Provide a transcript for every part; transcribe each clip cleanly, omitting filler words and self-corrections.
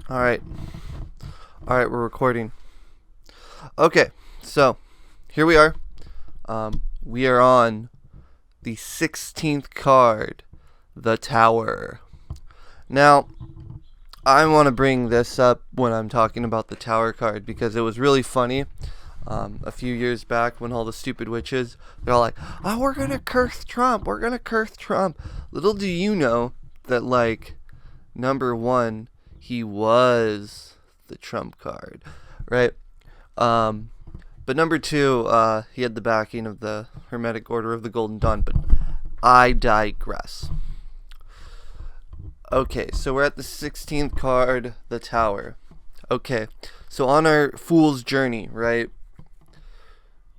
All right. All right, we're recording. Okay, so here we are. We are on the 16th card, the Tower. Now, I want to bring this up when I'm talking about the Tower card because it was really funny. A few years back when all the stupid witches, they're all like, oh, we're going to curse Trump. We're going to curse Trump. Little do you know that, like, number one, he was the Trump card, right? But number two, he had the backing of the Hermetic Order of the Golden Dawn, but I digress. Okay, so we're at the 16th card, the Tower. Okay, so on our Fool's journey, right?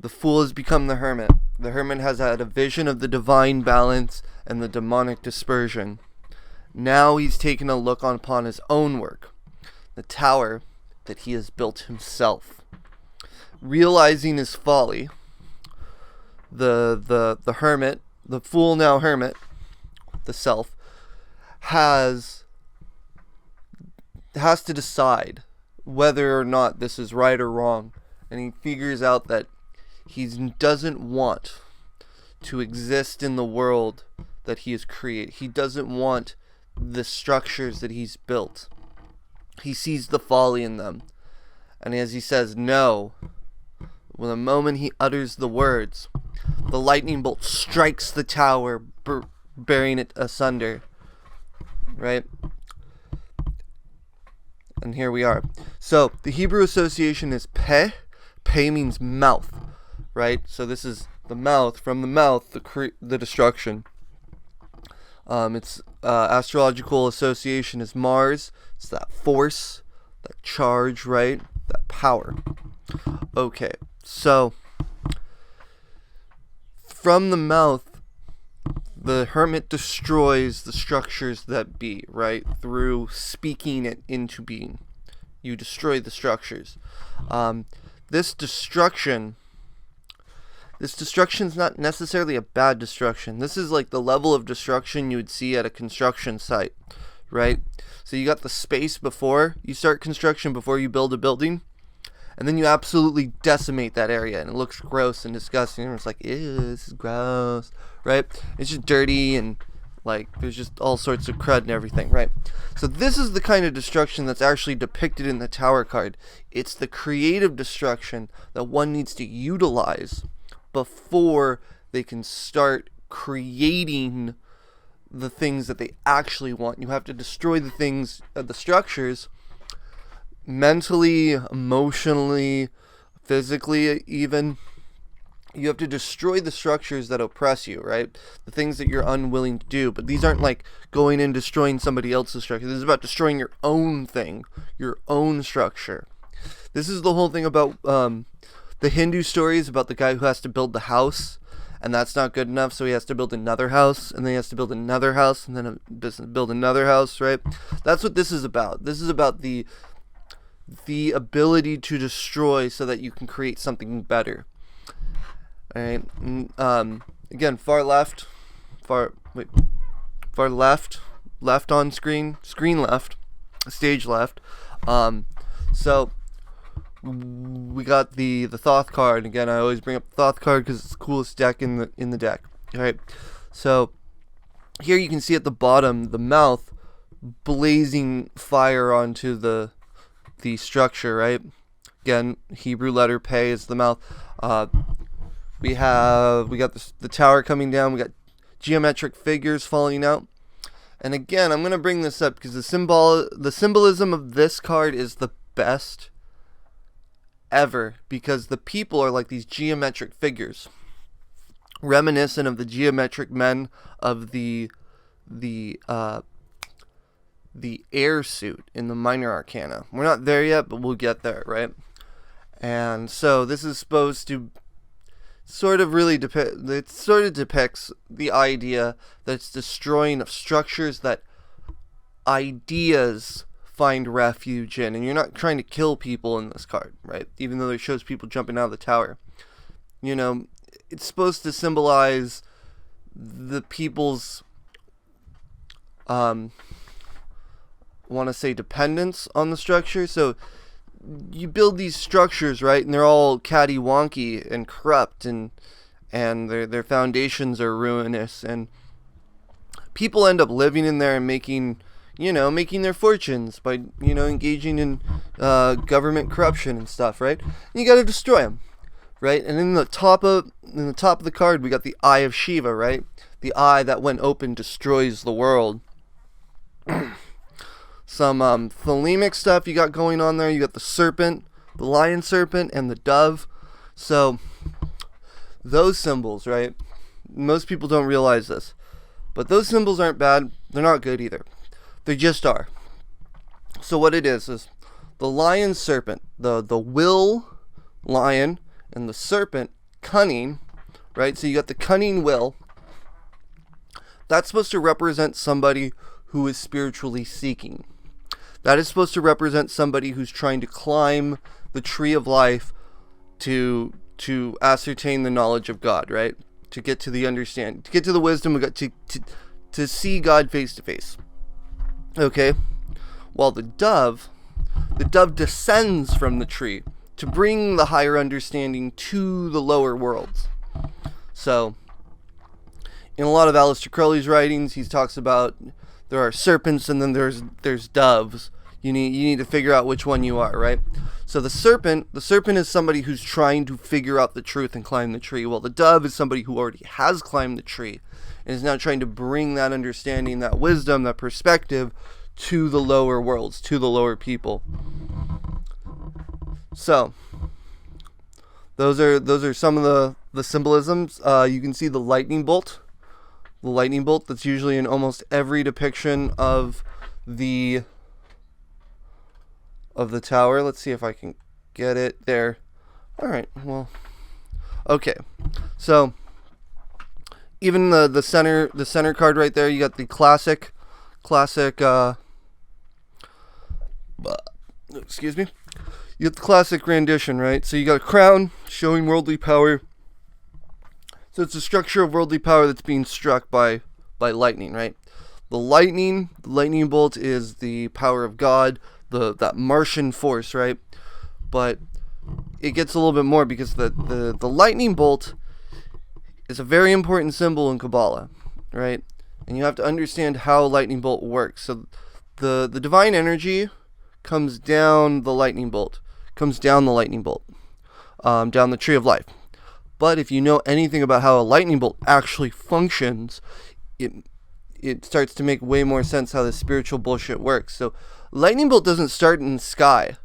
The Fool has become the Hermit. The Hermit has had a vision of the divine balance and the demonic dispersion. Now he's taken a look upon his own work, the tower that he has built himself. Realizing his folly, the hermit, the fool now hermit, the self, has to decide whether or not this is right or wrong. And he figures out that he doesn't want to exist in the world that he has created. He doesn't want the structures that he's built. He sees the folly in them. And as he says no, when the moment he utters the words, the lightning bolt strikes the tower, bearing it asunder. Right? And here we are. So, the Hebrew association is peh. Peh means mouth. Right? So this is the mouth. From the mouth, the destruction. Its astrological association is Mars. It's that force, that charge, right? That power. Okay, so from the mouth, the hermit destroys the structures that be, right? Through speaking it into being. You destroy the structures. This destruction is not necessarily a bad destruction. This is like the level of destruction you would see at a construction site, right? So you got the space before you start construction, before you build a building, and then you absolutely decimate that area, and it looks gross and disgusting. And it's like, ew, this is gross, right? It's just dirty, and like there's just all sorts of crud and everything, right? So this is the kind of destruction that's actually depicted in the Tower card. It's the creative destruction that one needs to utilize before they can start creating the things that they actually want. You have to destroy the things, the structures, mentally, emotionally, physically even. You have to destroy the structures that oppress you, right? The things that you're unwilling to do. But these aren't like going and destroying somebody else's structure. This is about destroying your own thing, your own structure. This is the whole thing about the Hindu stories about the guy who has to build the house, and that's not good enough, so he has to build another house, and then he has to build another house, and then build another house, right? That's what this is about. This is about the ability to destroy so that you can create something better. All right. Again, far left on screen left, stage left. So we got the Thoth card. Again, I always bring up the Thoth card because it's the coolest deck in the deck. All right. So here you can see at the bottom the mouth blazing fire onto the structure. Right. Again, Hebrew letter Peh is the mouth. We got the tower coming down. We got geometric figures falling out. And again, I'm gonna bring this up because the symbolism of this card is the best ever, because the people are like these geometric figures, reminiscent of the geometric men of the air suit in the Minor Arcana. We're not there yet, but we'll get there, right? And so this is supposed to sort of depicts the idea that it's destroying of structures that ideas find refuge in. And you're not trying to kill people in this card, right? Even though it shows people jumping out of the tower. You know, it's supposed to symbolize the people's want to say, dependence on the structure. So you build these structures, right, and they're all catty-wonky and corrupt, and their foundations are ruinous, and people end up living in there and making their fortunes by, engaging in government corruption and stuff, right? And you got to destroy them, right? And in the top of the card, we got the Eye of Shiva, right? The eye that, when open, destroys the world. Some thelemic stuff you got going on there. You got the serpent, the lion serpent, and the dove. So those symbols, right? Most people don't realize this, but those symbols aren't bad. They're not good either. They just are. So what it is the lion serpent, the will lion, and the serpent cunning, right? So you got the cunning will. That's supposed to represent somebody who is spiritually seeking. That is supposed to represent somebody who's trying to climb the tree of life to ascertain the knowledge of God, right? To get to the understanding, to get to the wisdom of God, to see God face to face. Okay? While the dove descends from the tree to bring the higher understanding to the lower worlds. So, in a lot of Aleister Crowley's writings, he talks about there are serpents and then there's doves. You need to figure out which one you are, right? So the serpent is somebody who's trying to figure out the truth and climb the tree. Well, the dove is somebody who already has climbed the tree and is now trying to bring that understanding, that wisdom, that perspective to the lower worlds, to the lower people. So those are some of the symbolisms. You can see the lightning bolt. The lightning bolt that's usually in almost every depiction of the tower. Let's see if I can get it there. All right. Well, okay. So even the center card right there, you got the classic excuse me. You got the classic rendition, right? So you got a crown showing worldly power. So it's a structure of worldly power that's being struck by lightning, right? The lightning bolt is the power of God, that Martian force, right? But it gets a little bit more because the lightning bolt is a very important symbol in Kabbalah, right? And you have to understand how lightning bolt works. So the divine energy comes down the lightning bolt, down the tree of life. But if you know anything about how a lightning bolt actually functions, it starts to make way more sense how the spiritual bullshit works. So lightning bolt doesn't start in the sky,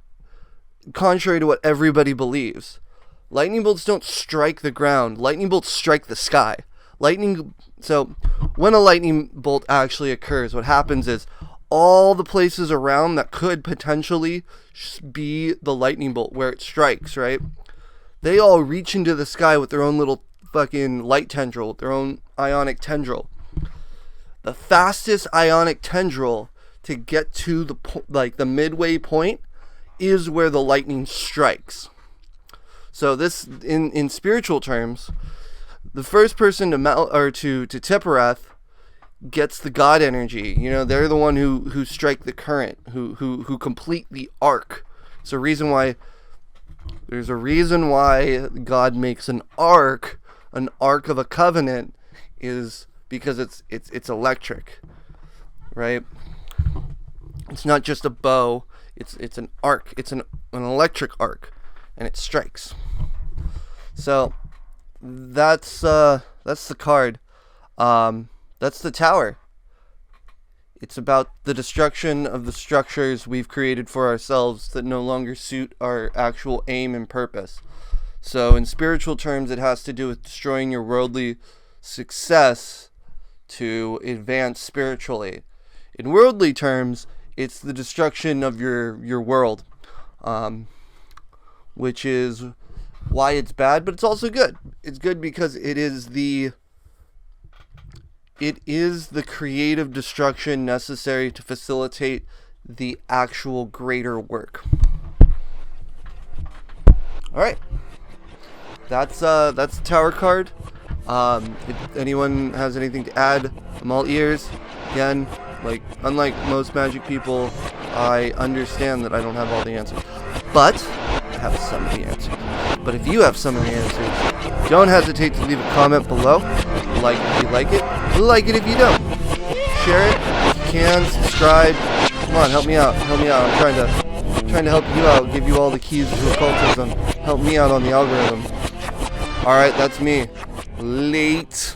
contrary to what everybody believes. Lightning bolts don't strike the ground. Lightning bolts strike the sky. So when a lightning bolt actually occurs, what happens is all the places around that could potentially be the lightning bolt where it strikes, right? They all reach into the sky with their own little fucking light tendril, their own ionic tendril. The fastest ionic tendril to get to the midway point is where the lightning strikes. So this, in spiritual terms, the first person to Tiphereth gets the God energy. They're the one who strike the current, who complete the arc. There's a reason why God makes an ark of a covenant, is because it's electric, right? It's not just a bow, it's an arc, it's an electric arc, and it strikes. So that's the card. That's the tower. It's about the destruction of the structures we've created for ourselves that no longer suit our actual aim and purpose. So in spiritual terms, it has to do with destroying your worldly success to advance spiritually. In worldly terms, it's the destruction of your world, which is why it's bad, but it's also good. It's good because it is the creative destruction necessary to facilitate the actual greater work. All right, that's the tower card. If anyone has anything to add, I'm all ears. Again, Like, unlike most magic people, I understand that I don't have all the answers. But I have some of the answers. But if you have some of the answers, don't hesitate to leave a comment below. Like if you like it if you don't. Share it if you can, subscribe. Come on, help me out. I'm trying to help you out, give you all the keys to occultism. Help me out on the algorithm. Alright, that's me. Late.